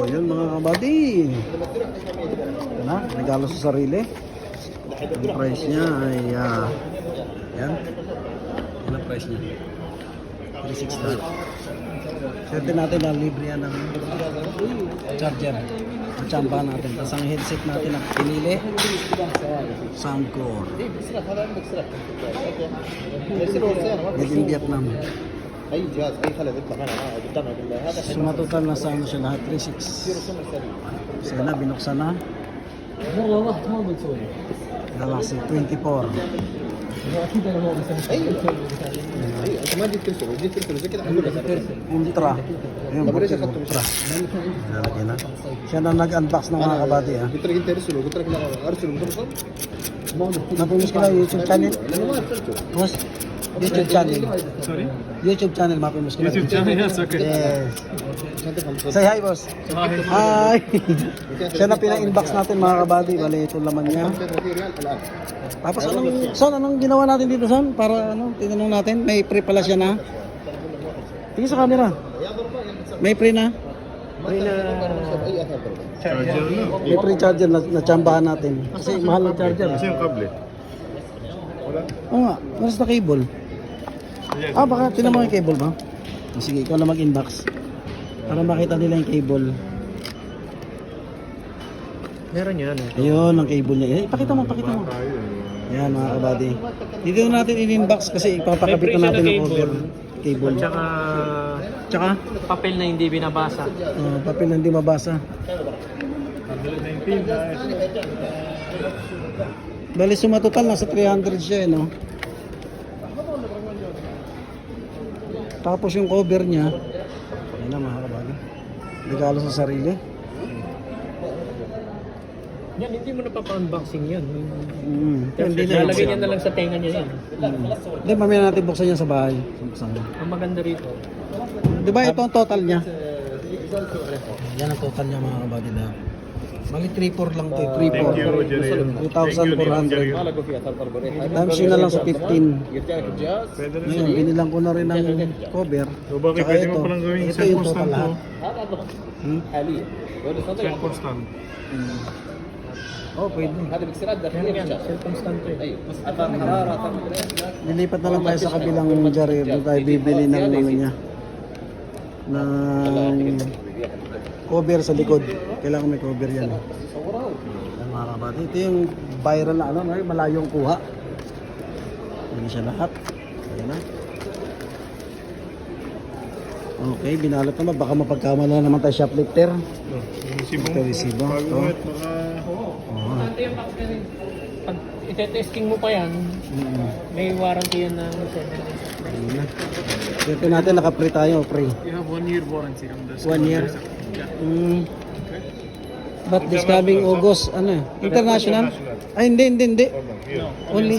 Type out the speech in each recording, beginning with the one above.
So, yun mga kabady. Yan, regalo sa sarili. Ang price niya ay, yan. Yan ang price niya. 360. Swerte natin na libre yan ng charger. Machamba natin. Tapos ang headset natin ang pinili. Soundcore. Made in Vietnam. Sumatotal na sa ano siya lahat, 3.6. Kasi na, binuksan na. Galaxy 24. Ultra. Ayun, Ultra. Lalagyan na. Siya na nag-unbox ng mga kabady. Napimis ko na YouTube channel. Boss, YouTube channel. Sorry? YouTube channel, mapimis ko na. YouTube channel, yes, okay. Yes. Say hi, boss. Hi. Siya na pina-inbox natin mga kabady. Bale, ito laman niya. Tapos anong ginawa natin dito, Son? Para tinanong natin. May pre pala siya na. Tingin sa camera. May pre na. Charger na. May pre charger na tsambahan natin. Kasi mahal ng charger. Kasi yung kable. Wala. Oo nga, maras na cable. Baka tinan mo yung cable ba? Sige, ikaw na mag-inbox. Para makita nila yung cable. Meron yan. Ayun, ang cable niya. Ipakita mo. Yan mga kabady. Dito natin in-inbox kasi ipapakabit na natin ng cover. Cable. Tsaka Papel na hindi binabasa. papel na hindi mabasa. 119. Bali sumatotal na sa 300 siya, no? Tapos yung cover niya, ayun na mga kabady. Regalo sa sarili. Yan, hindi mo napapa-unboxing yan. Hindi na. Lalagay niya na lang sa tenga niya yan. Hindi, mamaya natin buksan yan sa bahay. Ang maganda rito. Di ba ito ang total niya? Yan ang total niya mga kabady na. Mali 3.4 lang ito. 2,400. Times yun na lang sa 15. Ngayon, binilang ko na rin ng cover. So bakit Tsaka pwede mo palang gawing ito yung cellphone total stand lahat. to? Cellphone stand. Oh, pwede. Yan, cellphone stand to eh. Lilipat na lang tayo sa kabilang jarir. Doon tayo bibili ng ano niya. Ng cover sa likod. Kailangan may cover yan. Yan mga kabady. Ito yung viral na malayong kuha. Yan siya lahat. Ayan na. Okay, binalot naman. Baka mapagkamala naman tayo shoplifter. Ito resibo. Ito. Importante yung pag itetesting mo pa yan, may warranty yan ng 7 years. Ito natin, naka-pre tayo, pre. You have 1 year warranty on this. 1 year. But this coming August, international? Ay, hindi. Only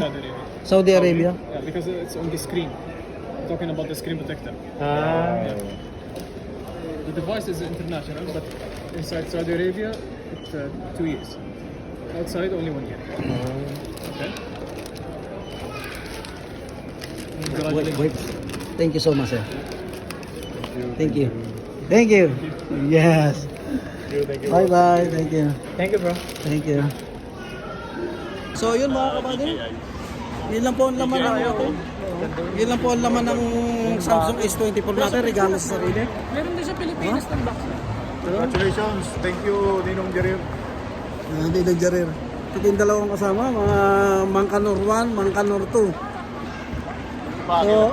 Saudi Arabia. Yeah, because it's on the screen. Talking about the screen protector. The device is international, but inside Saudi Arabia, it's 2 years. Outside, only 1 year. Okay. Wait. Thank you so much, sir. Thank you. Yes. Thank you. Bye. Thank you. Thank you, bro. Thank you. So yun mga kabady. Yun lang po ang laman ng Yun lang po ang laman ng Samsung S24 natin, regalo sa sarili. Meron din sa Pilipinas ng box. Congratulations. Thank you, Ninong Jarir. Hindi nagjarir. Ito yung dalawang kasama, mga Mangkanor 1, Mangkanor 2. So,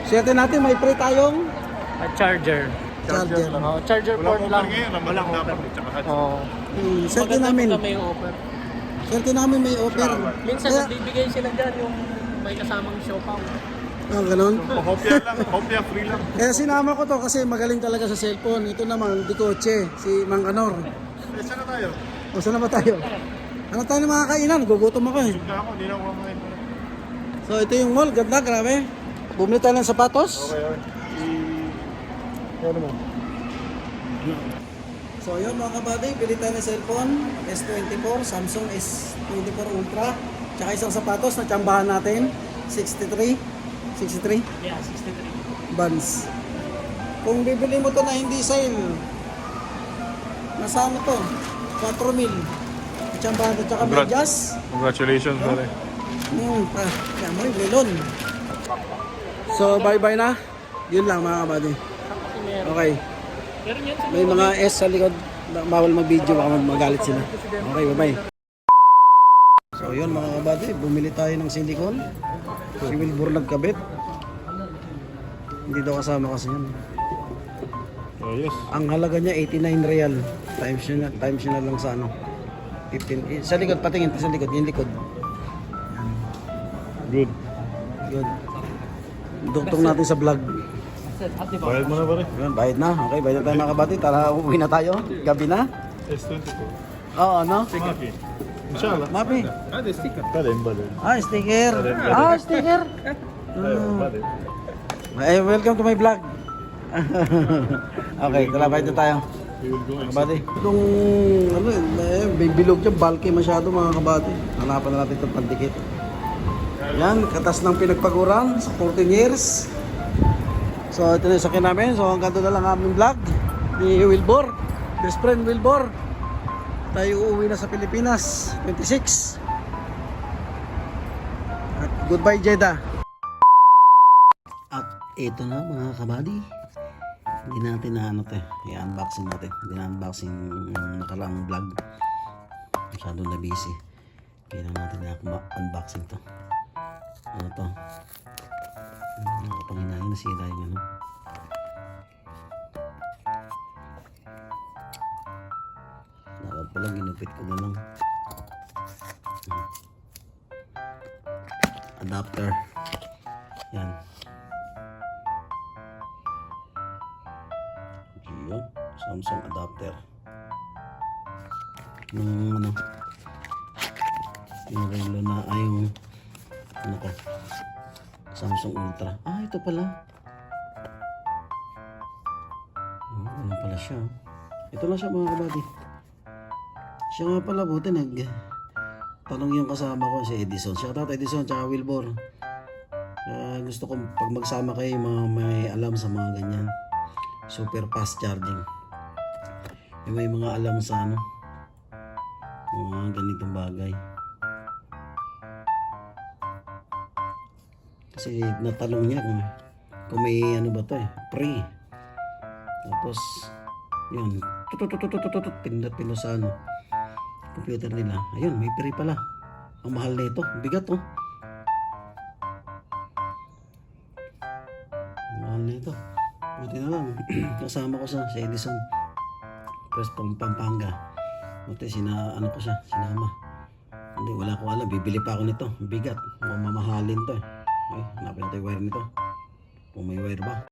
siyete natin, may pre tayong Charger. charger. Charger port lang. Walang dapat. Siyete namin. May offer. Siyete namin may offer. Minsan Kaya, nagbibigay sila dyan yung may kasamang siopaw. ganun. Hopya lang. Hopya free lang. Kaya sinama ko to kasi magaling talaga sa cellphone. Ito naman, di kotse, si Mangkanor. Saan na tayo? O, saan na ba tayo? Ano tayo ng mga kainan? Gugutom ako eh. Ako, hindi na ako kumain. So, ito yung mall. Ganda, grabe. Bumili tayo ng sapatos. Okay. Ano mo? So, yun mga kabady. Bili tayo ng cellphone. S24, Samsung S24 Ultra. Tsaka isang sapatos na tsambahan natin. 63. 63 Yeah, 63. buns. Kung bibili mo to na hindi sale, Nasa ano to? 4,000. Tsambado, tsaka Congrats. medyas. Congratulations, pare. Kaya mo yung melon. So, bye-bye na. Yun lang mga kabady. Kasi meron. Okay. Meron yan sa May mga S sa likod. Bawal mag-video, baka magalit sila. Okay, bye-bye. So, yun mga kabady. Bumili tayo ng silicone. Si Wilbur nagkabit. Hindi daw kasama kasi yan. Oh, yes. Ang halaga niya 89 real. Times yun na lang sa ano. 15. Sa likod, patingin sa likod. Yung likod. Good. Yun. Duktong natin sa vlog. Bayad mo na, pare. Yun, bayad na. Okay, bayad na tayo mga kabati. Tara, uwi na tayo. Gabi na. S22. Oo, ano? Maki. Inshallah. Mapi. Hadi sticker. Badin. Ah, sticker. Ah, sticker. Badin. Hey, welcome to my vlog. Okay, tara, bayad na tayo. We will go and Kabati. Itong, ano, may bilog dyan, bulky masyado mga kabati. Hanapan na natin itong pandikit. Yan, katas ng pinagpaguran sa 14 years. So, ito na yung sakin namin. So, hanggang doon na lang aming vlog ni Wilbur. Best friend Wilbur. Tayo uuwi na sa Pilipinas, 26. At goodbye, Jeddah. At ito na mga kabady. Hindi natin na ano to, i-unboxing natin. Hindi na unboxing yung nakaraang vlog. Masyadong na busy. Kaya natin na unboxing to. Ano to? Nakapanginahin na sila yung ano. Dapat pala ginupit ko na lang. Adapter. Yan. Yun. Samsung adapter. Yung ano. Yung relo na ay yung ano ko. Samsung Ultra. Ah, ito pala. Oh, ano pala siya. Ito lang siya mga kabady. Siya nga pala, buti tanong yung kasama ko si Edison. Shout out Edison tsaka Wilbur. Gusto ko pag magsama kayo mga may alam sa mga ganyan. Super fast charging. Yung may mga alam sa ano. Mga ganitong bagay. Kasi natanong niya kung may ano ba to free. Tapos yun, pindutin sa ano computer nila. Ayun, may free pala. Ang mahal na ito, bigat oh. Ang mahal na ito. Buti na lang kasama ko sa Edison Press Pampanga. Buti ano ko siya, sinama. Hindi, wala ko alam, bibili pa ako nito. Bigat, mamahalin to eh. Okay, hanapin natin yung wire nito. Kung may wire ba.